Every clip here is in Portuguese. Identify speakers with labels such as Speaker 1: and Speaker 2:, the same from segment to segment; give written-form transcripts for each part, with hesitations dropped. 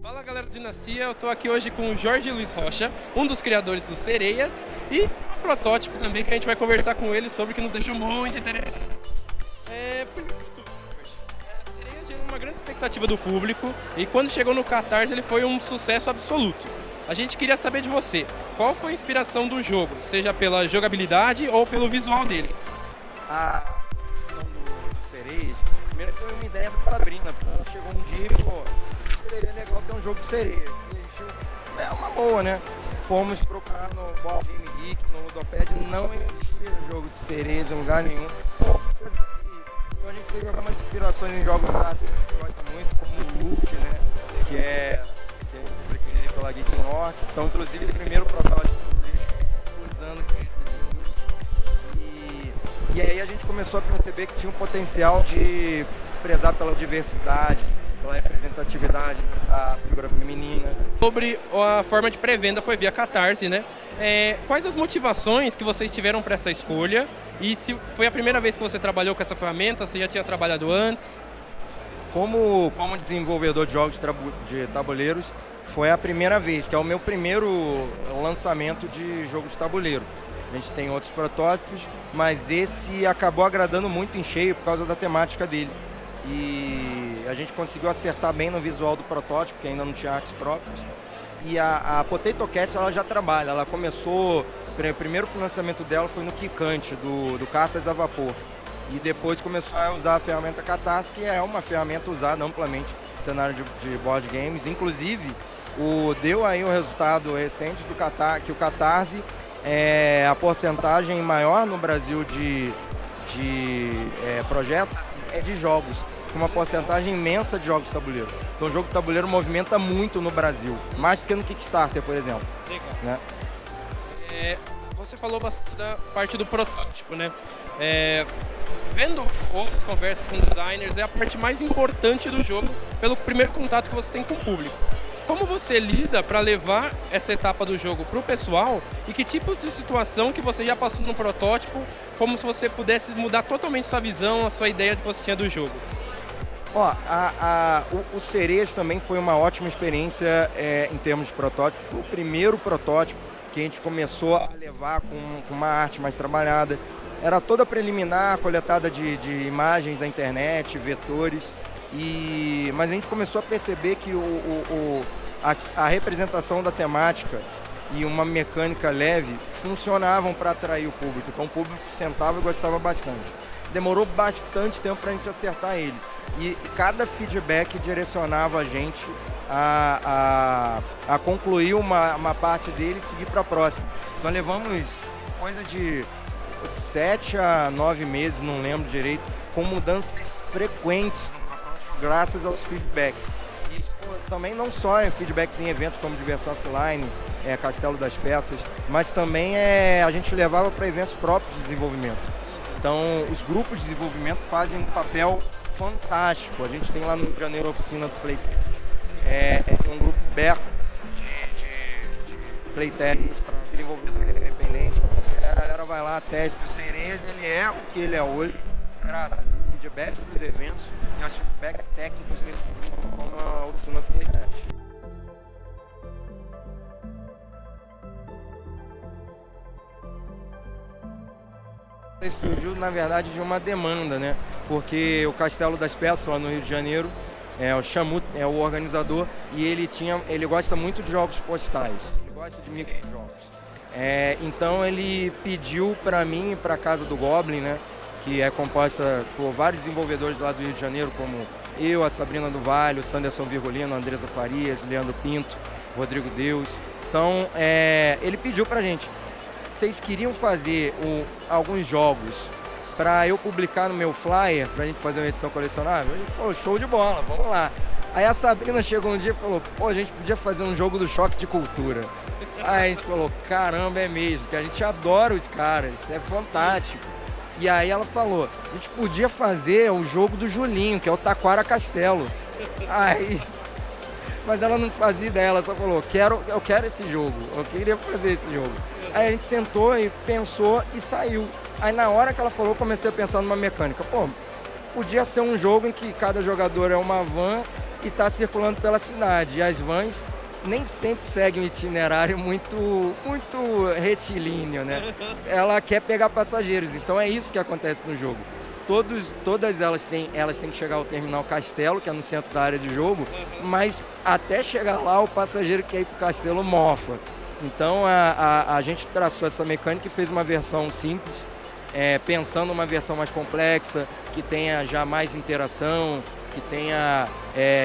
Speaker 1: Fala galera do Dinastia, eu tô aqui hoje com o Jorge Luiz Rocha, um dos criadores do Sereias e um protótipo também que a gente vai conversar com ele sobre, que nos deixou muito interessante. Primeiro de tudo, Jorge, Sereias gerou uma grande expectativa do público e quando chegou no Catarse ele foi um sucesso absoluto. A gente queria saber de você, qual foi a inspiração do jogo, seja pela jogabilidade ou pelo visual dele?
Speaker 2: A inspiração do Sereias, primeiro foi uma ideia da Sabrina, porque chegou um dia e falou, seria legal ter um jogo de sereias. E a gente, é uma boa, né? Fomos procurar no Board Game Geek, no Ludopad, não existia jogo de sereias em lugar nenhum. Então a gente teve algumas inspirações em jogos rápidos que a gente gosta muito, como o Loot, né? Que é requerido pela Geek Norte. Então, inclusive, o primeiro protótipo usando e aí a gente começou a perceber que tinha um potencial de prezar pela diversidade, pela representatividade da figura feminina.
Speaker 1: Sobre a forma de pré-venda foi via Catarse, né? Quais as motivações que vocês tiveram para essa escolha? E se foi a primeira vez que você trabalhou com essa ferramenta, você já tinha trabalhado antes?
Speaker 2: Como desenvolvedor de jogos de tabuleiros, foi a primeira vez, que é o meu primeiro lançamento de jogo de tabuleiro. A gente tem outros protótipos, mas esse acabou agradando muito em cheio por causa da temática dele. E a gente conseguiu acertar bem no visual do protótipo, que ainda não tinha artes próprias. E a Potato Cat ela já trabalha, ela começou, o primeiro financiamento dela foi no Kikante, do Cartas a Vapor. E depois começou a usar a ferramenta Catarse, que é uma ferramenta usada amplamente no cenário de board games. Inclusive, deu aí o resultado recente do que o Catarse é a porcentagem maior no Brasil de projetos é de jogos, com uma porcentagem imensa de jogos de tabuleiro. Então o jogo de tabuleiro movimenta muito no Brasil, mais do que no Kickstarter, por exemplo.
Speaker 1: Legal.
Speaker 2: Né?
Speaker 1: Você falou bastante da parte do protótipo, né? Vendo outras conversas com designers, é a parte mais importante do jogo, pelo primeiro contato que você tem com o público. Como você lida para levar essa etapa do jogo para o pessoal e que tipos de situação que você já passou no protótipo, como se você pudesse mudar totalmente sua visão, a sua ideia que você tinha do jogo?
Speaker 2: O Sereias também foi uma ótima experiência em termos de protótipo. Foi o primeiro protótipo que a gente começou a levar com uma arte mais trabalhada. Era toda preliminar, coletada de imagens da internet, vetores. Mas a gente começou a perceber que a representação da temática e uma mecânica leve funcionavam para atrair o público. Então o público sentava e gostava bastante. Demorou bastante tempo para a gente acertar ele. E cada feedback direcionava a gente a concluir uma parte dele e seguir para a próxima. Então levamos coisa de 7 a 9 meses, não lembro direito, com mudanças frequentes no protótipo, graças aos feedbacks. E também não só feedbacks em eventos como Diversão Offline, Castelo das Peças, mas também a gente levava para eventos próprios de desenvolvimento. Então os grupos de desenvolvimento fazem um papel fantástico. A gente tem lá no Rio de Janeiro a oficina do Playtech. Um grupo aberto de Playtech para desenvolvimento independente. A galera vai lá, testa o Sereias, ele é o que ele é hoje, graças aos feedbacks dos eventos e aos feedbacks técnicos nesse grupo, como a oficina do Playtech. Surgiu, na verdade, de uma demanda, né? Porque o Castelo das Peças, lá no Rio de Janeiro, o Chamut é o organizador e ele gosta muito de jogos postais, ele gosta de microjogos. Então ele pediu para mim e para a Casa do Goblin, né? Que é composta por vários desenvolvedores lá do Rio de Janeiro, como eu, a Sabrina do Vale, o Sanderson Virgulino, a Andresa Farias, o Leandro Pinto, o Rodrigo Deus. Então ele pediu para a gente, vocês queriam fazer alguns jogos para eu publicar no meu flyer, para a gente fazer uma edição colecionável? A gente falou, show de bola, vamos lá. Aí a Sabrina chegou um dia e falou, pô, a gente podia fazer um jogo do Choque de Cultura. Aí a gente falou, caramba, é mesmo, porque a gente adora os caras, é fantástico. E aí ela falou, a gente podia fazer o jogo do Julinho, que é o Taquara Castelo. Mas ela não fazia ideia, ela só falou, eu quero esse jogo, eu queria fazer esse jogo. Aí a gente sentou e pensou e saiu. Aí na hora que ela falou, eu comecei a pensar numa mecânica. Pô, podia ser um jogo em que cada jogador é uma van e está circulando pela cidade. E as vans nem sempre seguem um itinerário muito retilíneo, né? Ela quer pegar passageiros, então é isso que acontece no jogo. Todas elas têm que chegar ao terminal Castelo, que é no centro da área de jogo, mas até chegar lá o passageiro que quer ir para o Castelo mofa. Então a gente traçou essa mecânica e fez uma versão simples, pensando uma versão mais complexa, que tenha já mais interação,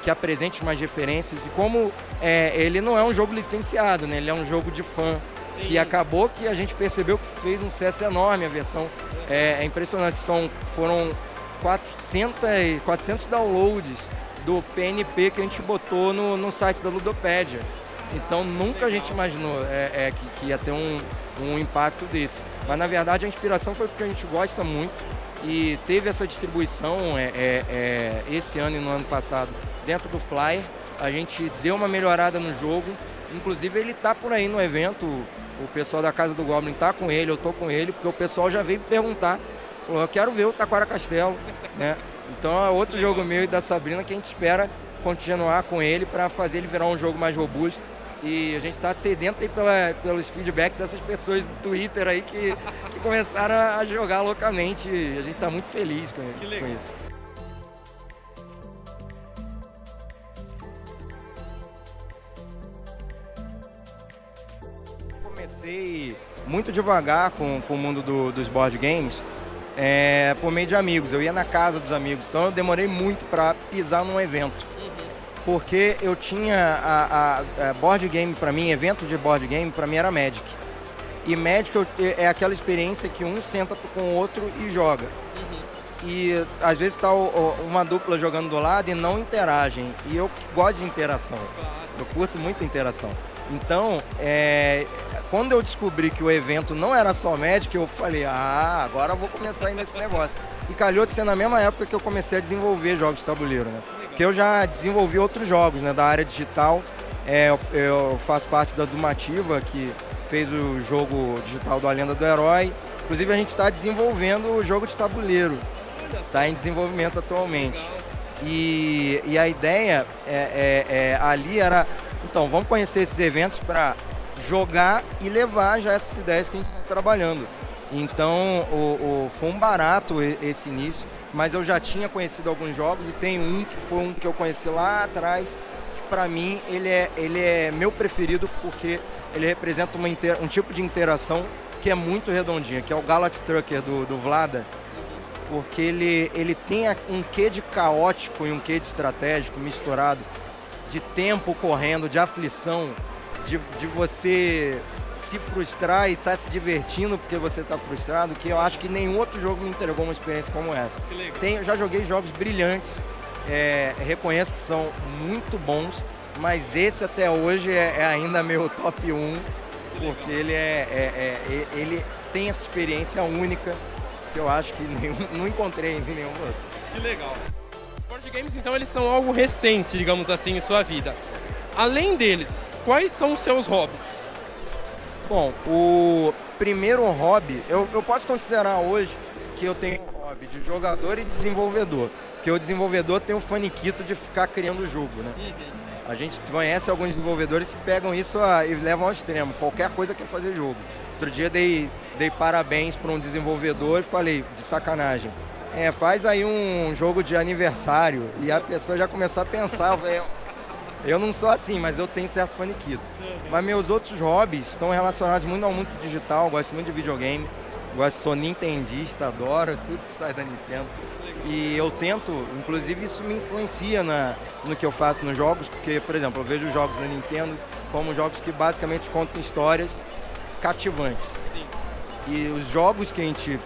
Speaker 2: que apresente mais referências. E como ele não é um jogo licenciado, né? Ele é um jogo de fã. Sim. Que acabou que a gente percebeu que fez um sucesso enorme a versão. É impressionante, foram 400 downloads do PNP que a gente botou no site da Ludopédia. Então nunca a gente imaginou que ia ter um impacto desse. Mas na verdade a inspiração foi porque a gente gosta muito e teve essa distribuição esse ano e no ano passado dentro do Flyer. A gente deu uma melhorada no jogo, inclusive ele está por aí no evento. O pessoal da Casa do Goblin tá com ele, eu tô com ele, porque o pessoal já veio me perguntar. Eu quero ver o Taquara Castelo, né? Então é outro jogo meu e da Sabrina que a gente espera continuar com ele para fazer ele virar um jogo mais robusto. E a gente tá sedento aí pelos feedbacks dessas pessoas do Twitter aí que começaram a jogar loucamente. E a gente tá muito feliz com isso. Comecei muito devagar com o mundo dos board games, por meio de amigos. Eu ia na casa dos amigos, então eu demorei muito para pisar num evento. Porque eu tinha a board game para mim, evento de board game para mim era Magic. E Magic é aquela experiência que um senta com o outro e joga. E às vezes está uma dupla jogando do lado e não interagem. E eu gosto de interação. Eu curto muito interação. Então, quando eu descobri que o evento não era só Magic, eu falei, agora eu vou começar aí nesse negócio. E calhou de ser na mesma época que eu comecei a desenvolver jogos de tabuleiro, né? Porque eu já desenvolvi outros jogos, né, da área digital. Eu faço parte da Dumativa, que fez o jogo digital do A Lenda do Herói. Inclusive, a gente está desenvolvendo o jogo de tabuleiro. Está em desenvolvimento atualmente. E a ideia ali era... Então, vamos conhecer esses eventos para jogar e levar já essas ideias que a gente está trabalhando. Então, foi um barato esse início, mas eu já tinha conhecido alguns jogos e tem um que foi um que eu conheci lá atrás, que para mim ele é meu preferido porque ele representa um tipo de interação que é muito redondinha, que é o Galaxy Trucker do Vlada, porque ele tem um quê de caótico e um quê de estratégico misturado, de tempo correndo, de aflição, de você se frustrar e estar se divertindo porque você está frustrado, que eu acho que nenhum outro jogo me entregou uma experiência como essa. Eu já joguei jogos brilhantes, reconheço que são muito bons, mas esse até hoje é ainda meu top 1, porque ele tem essa experiência única que eu acho que não encontrei em nenhum outro.
Speaker 1: Que legal. Board games, então, eles são algo recente, digamos assim, em sua vida. Além deles, quais são os seus hobbies?
Speaker 2: Bom, o primeiro hobby, eu posso considerar hoje que eu tenho um hobby de jogador e desenvolvedor. Porque o desenvolvedor tem o faniquito de ficar criando o jogo, né? A gente conhece alguns desenvolvedores que pegam isso e levam ao extremo. Qualquer coisa quer fazer jogo. Outro dia dei parabéns para um desenvolvedor e falei, de sacanagem, faz aí um jogo de aniversário. E a pessoa já começou a pensar, eu não sou assim, mas eu tenho certo faniquito. Mas meus outros hobbies estão relacionados muito ao mundo digital, gosto muito de videogame, sou nintendista, adoro tudo que sai da Nintendo. E eu tento, inclusive isso me influencia no que eu faço nos jogos, porque, por exemplo, eu vejo os jogos da Nintendo como jogos que basicamente contam histórias cativantes. Sim. E os jogos que a gente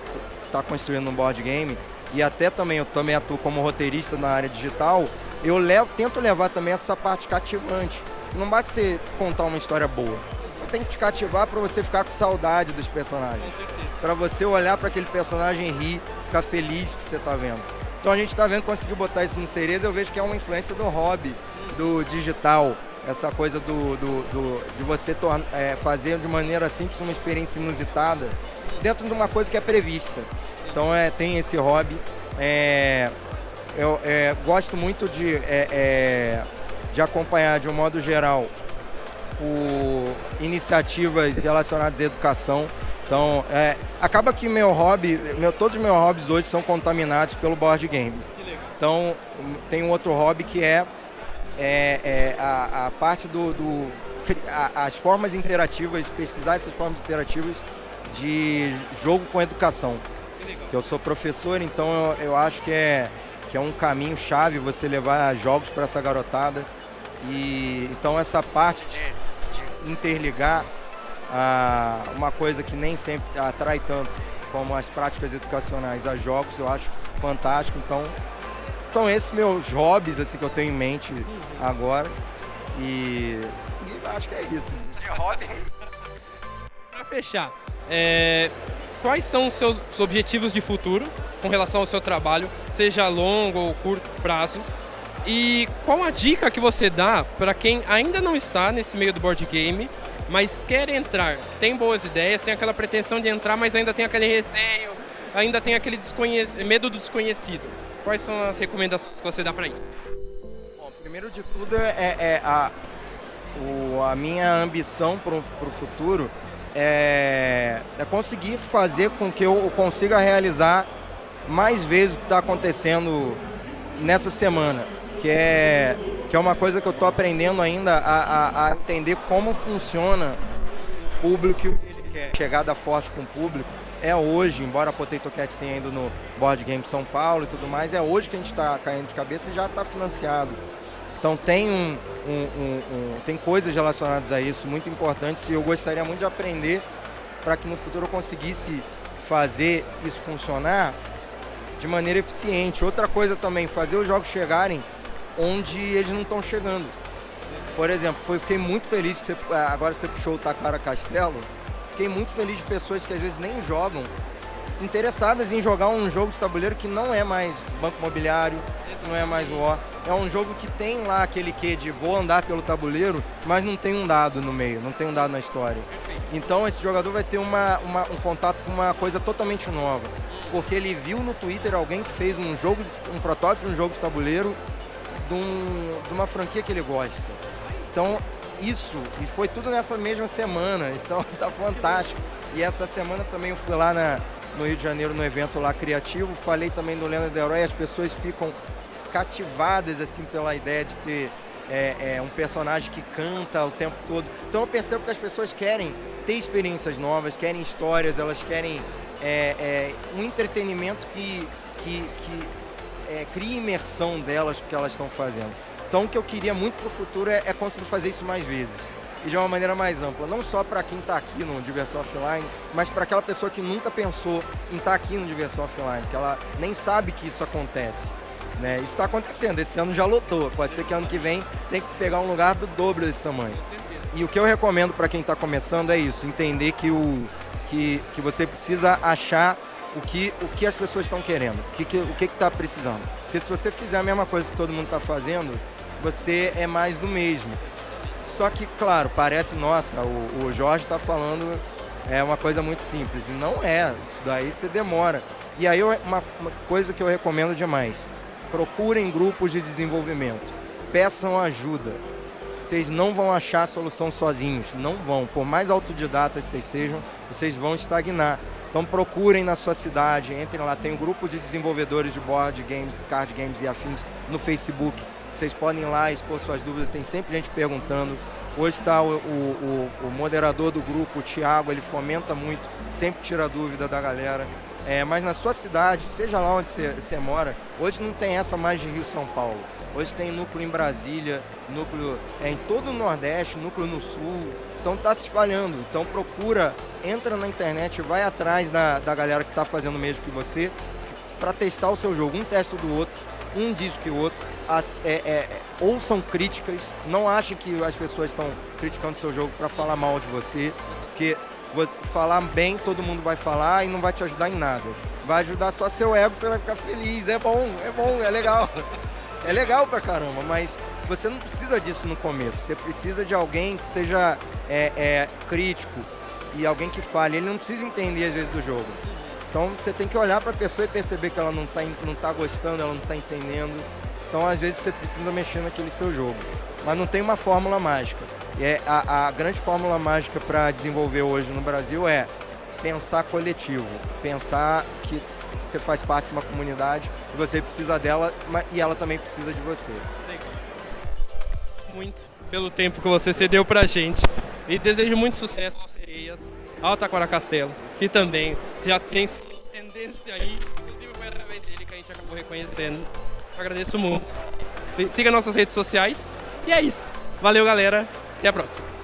Speaker 2: está construindo no board game, e até também eu também atuo como roteirista na área digital, tento levar também essa parte cativante. Não basta você contar uma história boa. Tem que te cativar para você ficar com saudade dos personagens. Para você olhar para aquele personagem e rir, ficar feliz que você está vendo. Então a gente está vendo, conseguiu botar isso no Cereza, eu vejo que é uma influência do hobby, do digital. Essa coisa de você fazer de maneira simples uma experiência inusitada dentro de uma coisa que é prevista. Então tem esse hobby. eu gosto muito de acompanhar, de um modo geral, iniciativas relacionadas à educação. Então, acaba que todos os meus hobbies hoje são contaminados pelo board game. Então, tem um outro hobby que é a parte as formas interativas, pesquisar essas formas interativas de jogo com educação. Que eu sou professor, então eu acho que é um caminho chave você levar jogos para essa garotada. E então essa parte de interligar uma coisa que nem sempre atrai tanto como as práticas educacionais a jogos, eu acho fantástico. Então são esses meus hobbies assim, que eu tenho em mente agora. E acho que é isso.
Speaker 1: Para fechar, quais são os seus objetivos de futuro com relação ao seu trabalho, seja a longo ou curto prazo? E qual a dica que você dá para quem ainda não está nesse meio do board game, mas quer entrar, que tem boas ideias, tem aquela pretensão de entrar, mas ainda tem aquele receio, ainda tem aquele medo do desconhecido? Quais são as recomendações que você dá para isso?
Speaker 2: Bom, primeiro de tudo a minha ambição para o futuro é conseguir fazer com que eu consiga realizar mais vezes o que está acontecendo nessa semana, que é uma coisa que eu estou aprendendo ainda a entender como funciona o público, que ele quer. Chegada forte com o público hoje, embora a Potato Cat tenha ido no Board Game São Paulo e tudo mais, hoje que a gente está caindo de cabeça e já está financiado. Então tem tem coisas relacionadas a isso muito importantes e eu gostaria muito de aprender para que no futuro eu conseguisse fazer isso funcionar de maneira eficiente. Outra coisa também, fazer os jogos chegarem onde eles não estão chegando. Por exemplo, fiquei muito feliz que agora você puxou o Takara Castelo, fiquei muito feliz de pessoas que às vezes nem jogam, interessadas em jogar um jogo de tabuleiro que não é mais Banco Imobiliário, não é mais War. É um jogo que tem lá aquele quê de vou andar pelo tabuleiro, mas não tem um dado no meio, não tem um dado na história. Então esse jogador vai ter um contato com uma coisa totalmente nova, porque ele viu no Twitter alguém que fez um protótipo de um jogo de tabuleiro de uma franquia que ele gosta. Então isso, e foi tudo nessa mesma semana, então tá fantástico. E essa semana também eu fui lá no Rio de Janeiro, no evento lá criativo, falei também do Lenda do Herói, as pessoas ficam cativadas assim pela ideia de ter um personagem que canta o tempo todo. Então eu percebo que as pessoas querem ter experiências novas, querem histórias, elas querem um entretenimento que crie imersão delas no que elas estão fazendo. Então o que eu queria muito para o futuro é conseguir fazer isso mais vezes. E de uma maneira mais ampla, não só para quem está aqui no Diversão Offline, mas para aquela pessoa que nunca pensou em estar aqui no Diversão Offline, que ela nem sabe que isso acontece. Né? Isso está acontecendo, esse ano já lotou, pode ser que ano que vem tem que pegar um lugar do dobro desse tamanho. E o que eu recomendo para quem está começando é isso, entender que você precisa achar o que as pessoas estão querendo, o que está precisando. Porque se você fizer a mesma coisa que todo mundo está fazendo, você é mais do mesmo. Só que, claro, parece, nossa, o Jorge está falando uma coisa muito simples, e não é, isso daí você demora. E aí uma coisa que eu recomendo demais, procurem grupos de desenvolvimento, peçam ajuda. Vocês não vão achar a solução sozinhos, não vão. Por mais autodidatas vocês sejam, vocês vão estagnar. Então procurem na sua cidade, entrem lá, tem um grupo de desenvolvedores de board games, card games e afins no Facebook. Vocês podem ir lá expor suas dúvidas, tem sempre gente perguntando. Hoje está o moderador do grupo, o Thiago, ele fomenta muito, sempre tira dúvida da galera. Mas na sua cidade, seja lá onde você mora, hoje não tem essa mais de Rio São Paulo. Hoje tem núcleo em Brasília, núcleo em todo o Nordeste, núcleo no Sul. Então está se espalhando. Então procura, entra na internet, vai atrás da galera que está fazendo o mesmo que você, para testar o seu jogo. Um testa do outro, um diz que o outro. Ouçam críticas, não achem que as pessoas estão criticando o seu jogo para falar mal de você, porque falar bem todo mundo vai falar e não vai te ajudar em nada. Vai ajudar só seu ego, você vai ficar feliz, é bom, é legal. É legal pra caramba, mas você não precisa disso no começo. Você precisa de alguém que seja crítico e alguém que fale. Ele não precisa entender às vezes do jogo. Então você tem que olhar para a pessoa e perceber que ela não tá gostando, ela não está entendendo. Então às vezes você precisa mexer naquele seu jogo. Mas não tem uma fórmula mágica. E a grande fórmula mágica para desenvolver hoje no Brasil é pensar coletivo, pensar que você faz parte de uma comunidade e você precisa dela e ela também precisa de você.
Speaker 1: Muito pelo tempo que você cedeu pra gente e desejo muito sucesso aos Sereias, ao Taquara Castelo, que também já tem tendência aí, inclusive foi através dele que a gente acabou reconhecendo. Eu agradeço muito. Siga nossas redes sociais e é isso. Valeu, galera. Até a próxima.